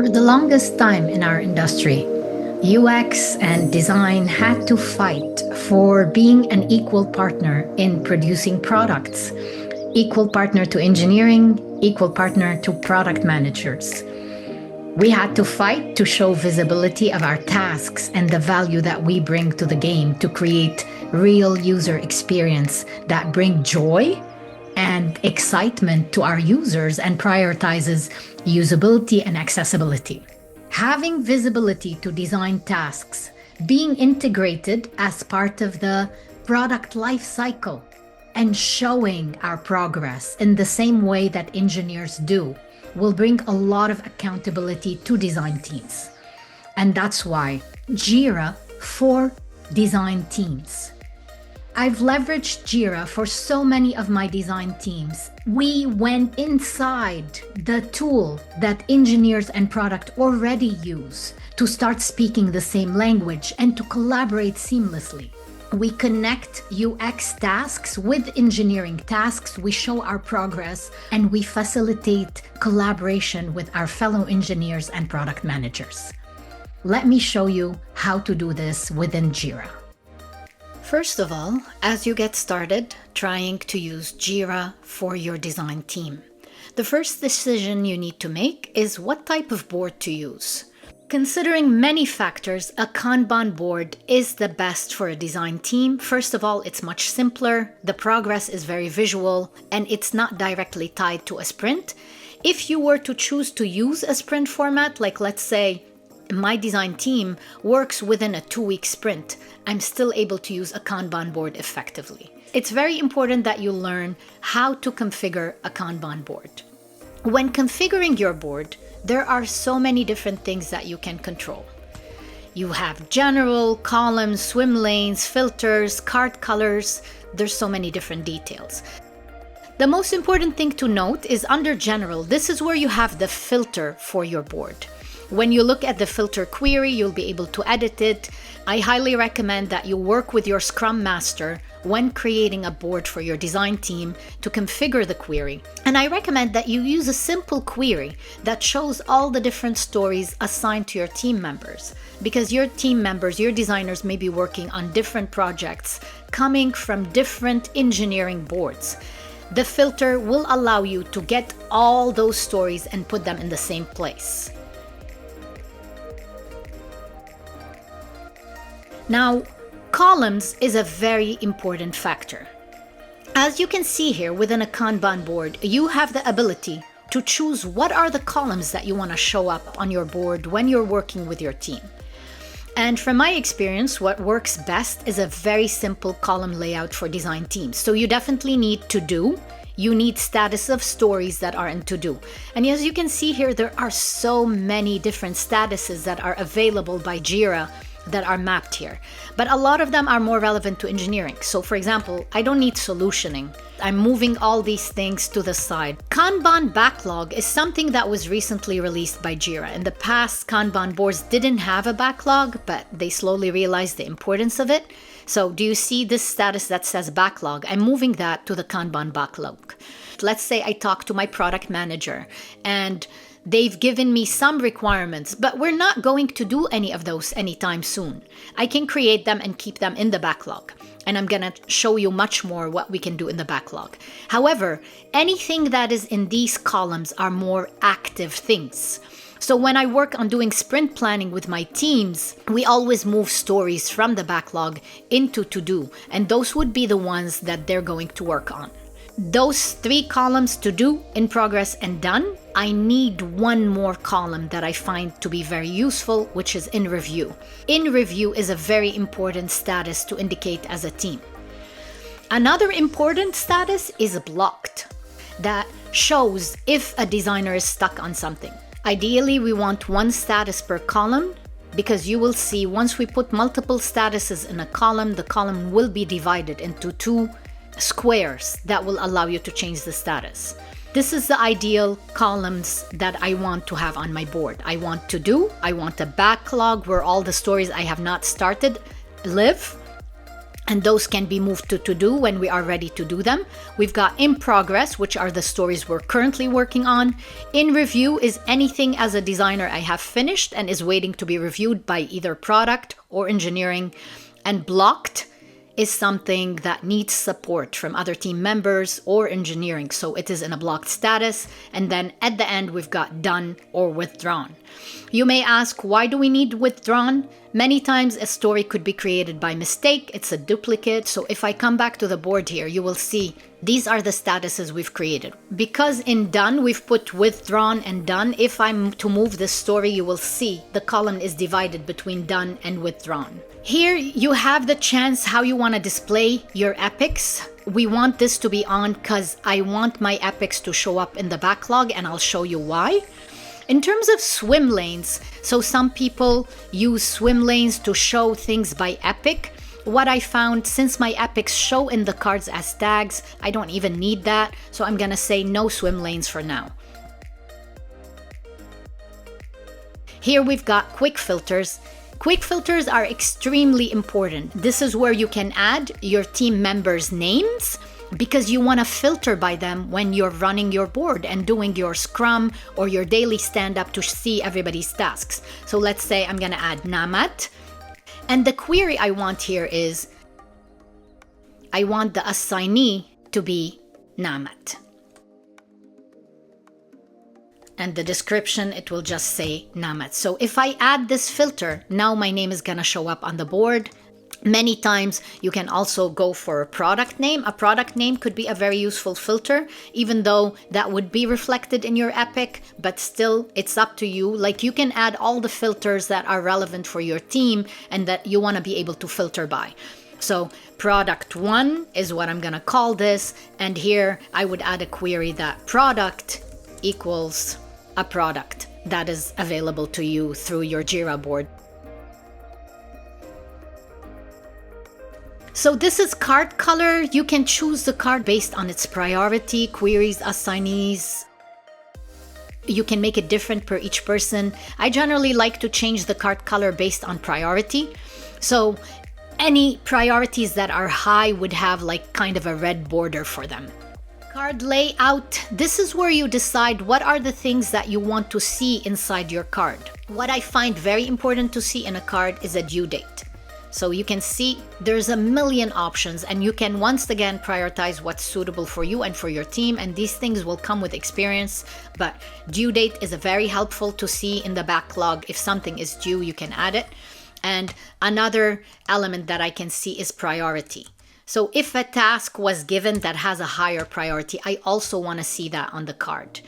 For the longest time in our industry, UX and design had to fight for being an equal partner in producing products, equal partner to engineering, equal partner to product managers. We had to fight to show visibility of our tasks and the value that we bring to the game to create real user experience that bring joy and excitement to our users and prioritizes usability and accessibility. Having visibility to design tasks, being integrated as part of the product lifecycle, and showing our progress in the same way that engineers do will bring a lot of accountability to design teams. And that's why Jira for design teams. I've leveraged Jira for so many of my design teams. We went inside the tool that engineers and product already use to start speaking the same language and to collaborate seamlessly. We connect UX tasks with engineering tasks, we show our progress, and we facilitate collaboration with our fellow engineers and product managers. Let me show you how to do this within Jira. First of all, as you get started trying to use Jira for your design team, the first decision you need to make is what type of board to use. Considering many factors, a Kanban board is the best for a design team. First of all, it's much simpler, the progress is very visual, and it's not directly tied to a sprint. If you were to choose to use a sprint format, like let's say my design team works within a 2-week sprint, I'm still able to use a Kanban board effectively. It's very important that you learn how to configure a Kanban board. When configuring your board, there are so many different things that you can control. You have general, columns, swim lanes, filters, card colors. There's so many different details. The most important thing to note is under general, this is where you have the filter for your board. When you look at the filter query, you'll be able to edit it. I highly recommend that you work with your Scrum Master when creating a board for your design team to configure the query. And I recommend that you use a simple query that shows all the different stories assigned to your team members, because your team members, your designers may be working on different projects coming from different engineering boards. The filter will allow you to get all those stories and put them in the same place. Now, columns is a very important factor. As you can see here within a Kanban board, you have the ability to choose what are the columns that you want to show up on your board when you're working with your team. And from my experience, what works best is a very simple column layout for design teams. So you definitely need to do. You need status of stories that are in to-do. And as you can see here, there are so many different statuses that are available by Jira that are mapped here. But a lot of them are more relevant to engineering. So for example, I don't need solutioning. I'm moving all these things to the side. Kanban Backlog is something that was recently released by Jira. In the past, Kanban boards didn't have a backlog, but they slowly realized the importance of it. So do you see this status that says backlog? I'm moving that to the Kanban backlog. Let's say I talk to my product manager and they've given me some requirements, but we're not going to do any of those anytime soon. I can create them and keep them in the backlog. And I'm going to show you much more what we can do in the backlog. However, anything that is in these columns are more active things. So when I work on doing sprint planning with my teams, we always move stories from the backlog into to-do. And those would be the ones that they're going to work on. Those 3 columns, to do, in progress, and done, I need one more column that I find to be very useful, which is in review. In review is a very important status to indicate as a team. Another important status is blocked. That shows if a designer is stuck on something. Ideally, we want one status per column, because you will see once we put multiple statuses in a column, the column will be divided into 2 squares that will allow you to change the status. This is the ideal columns that I want to have on my board. I want to do, I want a backlog where all the stories I have not started live, and those can be moved to to-do when we are ready to do them. We've got in progress, which are the stories we're currently working on. In review is anything as a designer I have finished and is waiting to be reviewed by either product or engineering. And blocked is something that needs support from other team members or engineering, so it is in a blocked status. And then at the end, we've got done or withdrawn. You may ask, why do we need withdrawn? Many times a story could be created by mistake, it's a duplicate. So if I come back to the board here, you will see these are the statuses we've created. Because in done, we've put withdrawn and done. If I'm to move this story, you will see the column is divided between done and withdrawn. Here you have the chance how you want to display your epics. We want this to be on because I want my epics to show up in the backlog, and I'll show you why. In terms of swim lanes, so some people use swim lanes to show things by epic. What I found, since my epics show in the cards as tags, I don't even need that. So I'm gonna say no swim lanes for now. Here we've got quick filters. Quick filters are extremely important. This is where you can add your team members' names, because you want to filter by them when you're running your board and doing your scrum or your daily stand-up to see everybody's tasks. So let's say I'm going to add Namat. And the query I want here is, I want the assignee to be Namat. And the description, it will just say Namat. So if I add this filter, now my name is going to show up on the board. Many times you can also go for a product name. A product name could be a very useful filter, even though that would be reflected in your epic, but still it's up to you. Like, you can add all the filters that are relevant for your team and that you want to be able to filter by. So product 1 is what I'm going to call this. And here I would add a query that product equals a product that is available to you through your Jira board. So this is card color. You can choose the card based on its priority, queries, assignees. You can make it different per each person. I generally like to change the card color based on priority. So any priorities that are high would have like kind of a red border for them. Card layout. This is where you decide what are the things that you want to see inside your card. What I find very important to see in a card is a due date. So you can see there's a million options, and you can once again prioritize what's suitable for you and for your team. And these things will come with experience, but due date is very helpful to see in the backlog. If something is due, you can add it. And another element that I can see is priority. So if a task was given that has a higher priority, I also want to see that on the card.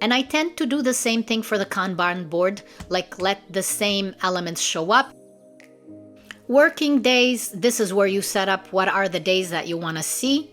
And I tend to do the same thing for the Kanban board, like let the same elements show up. Working days, this is where you set up what are the days that you want to see.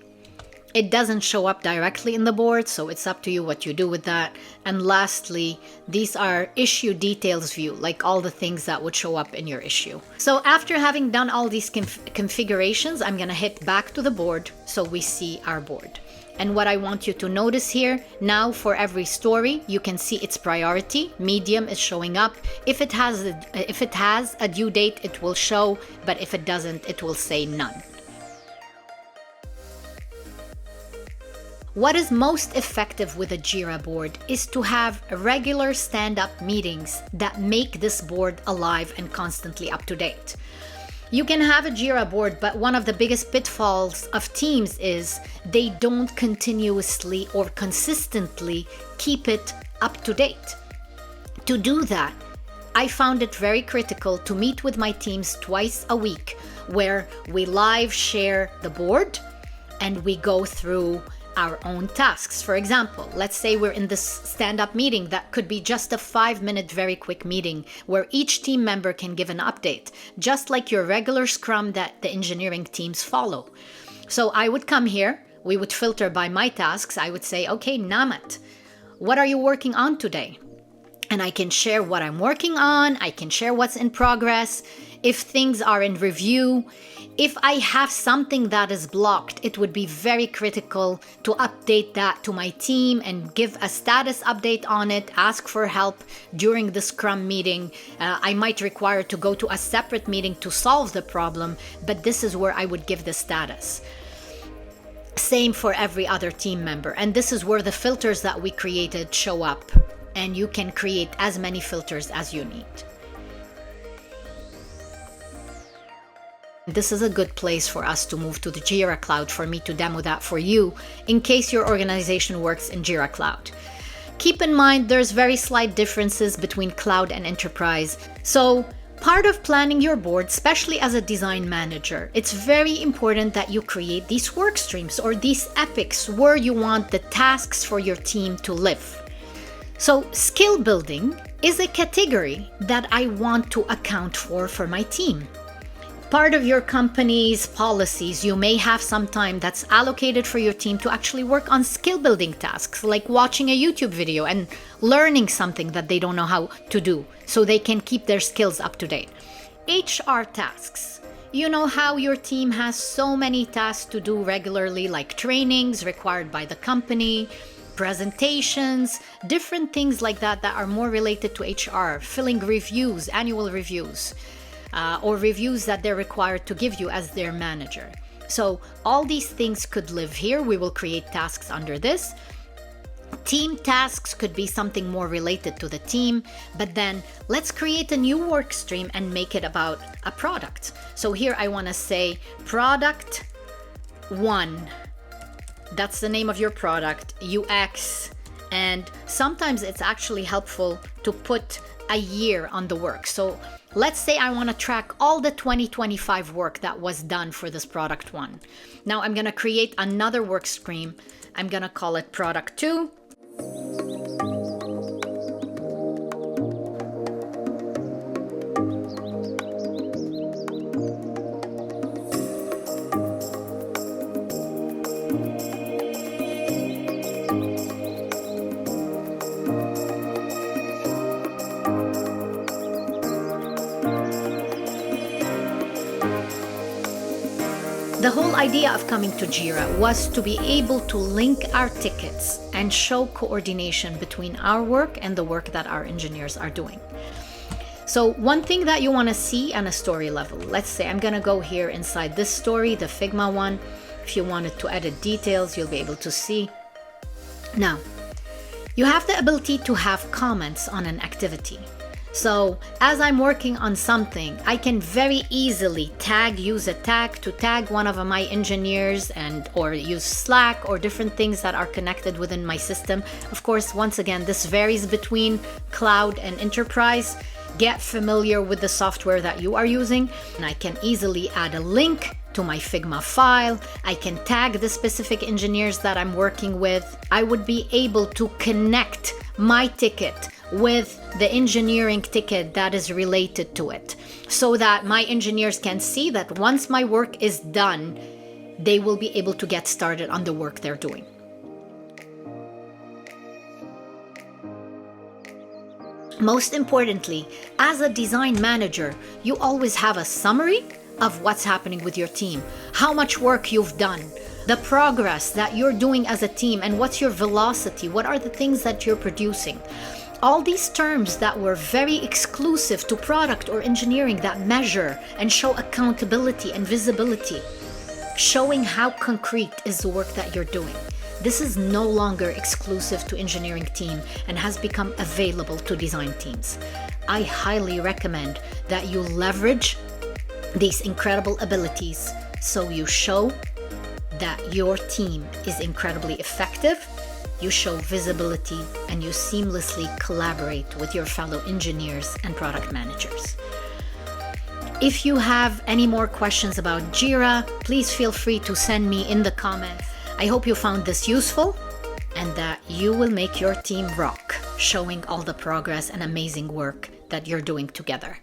It doesn't show up directly in the board, so it's up to you what you do with that. And lastly, these are issue details view, like all the things that would show up in your issue. So after having done all these configurations, I'm going to hit back to the board so we see our board. And what I want you to notice here, now for every story, you can see its priority. Medium is showing up. If it has a due date, it will show, but if it doesn't, it will say none. What is most effective with a Jira board is to have regular stand-up meetings that make this board alive and constantly up to date. You can have a Jira board, but one of the biggest pitfalls of teams is they don't continuously or consistently keep it up to date. To do that, I found it very critical to meet with my teams twice a week, where we live share the board and we go through our own tasks. For example, let's say we're in this stand-up meeting that could be just a 5-minute very quick meeting where each team member can give an update, just like your regular scrum that the engineering teams follow. So I would come here, we would filter by my tasks. I would say, okay, Namat, what are you working on today? And I can share what I'm working on. I can share what's in progress. if things are in review. If I have something that is blocked, it would be very critical to update that to my team and give a status update on it, ask for help during the Scrum meeting. I might require to go to a separate meeting to solve the problem, but this is where I would give the status. Same for every other team member. And this is where the filters that we created show up. And you can create as many filters as you need. This is a good place for us to move to the Jira Cloud for me to demo that for you in case your organization works in Jira Cloud. Keep in mind there's very slight differences between cloud and enterprise. So part of planning your board, especially as a design manager, it's very important that you create these work streams or these epics where you want the tasks for your team to live. So skill building is a category that I want to account for my team. Part of your company's policies, you may have some time that's allocated for your team to actually work on skill building tasks, like watching a YouTube video and learning something that they don't know how to do so they can keep their skills up to date. HR tasks. You know how your team has so many tasks to do regularly, like trainings required by the company, presentations, different things like that that are more related to HR, filling reviews, annual reviews. Or reviews that they're required to give you as their manager. So all these things could live here. We will create tasks under this. Team tasks could be something more related to the team, but then let's create a new work stream and make it about a product. So here I want to say product 1. That's the name of your product, UX. And sometimes it's actually helpful to put a year on the work. So let's say I want to track all the 2025 work that was done for this product 1. Now I'm going to create another work stream. I'm going to call it product 2. The whole idea of coming to Jira was to be able to link our tickets and show coordination between our work and the work that our engineers are doing. So one thing that you want to see on a story level, let's say I'm going to go here inside this story, the Figma one. If you wanted to edit details, you'll be able to see. Now, you have the ability to have comments on an activity. So as I'm working on something, I can very easily use a tag to tag one of my engineers or use Slack or different things that are connected within my system. Of course, once again, this varies between cloud and enterprise. Get familiar with the software that you are using, and I can easily add a link to my Figma file. I can tag the specific engineers that I'm working with. I would be able to connect my ticket with the engineering ticket that is related to it, so that my engineers can see that once my work is done, they will be able to get started on the work they're doing. Most importantly, as a design manager, you always have a summary of what's happening with your team, how much work you've done, the progress that you're doing as a team, and what's your velocity, what are the things that you're producing. All these terms that were very exclusive to product or engineering that measure and show accountability and visibility, showing how concrete is the work that you're doing. This is no longer exclusive to engineering team and has become available to design teams. I highly recommend that you leverage these incredible abilities so you show that your team is incredibly effective, you show visibility, and you seamlessly collaborate with your fellow engineers and product managers. If you have any more questions about Jira, please feel free to send me in the comments. I hope you found this useful and that you will make your team rock, showing all the progress and amazing work that you're doing together.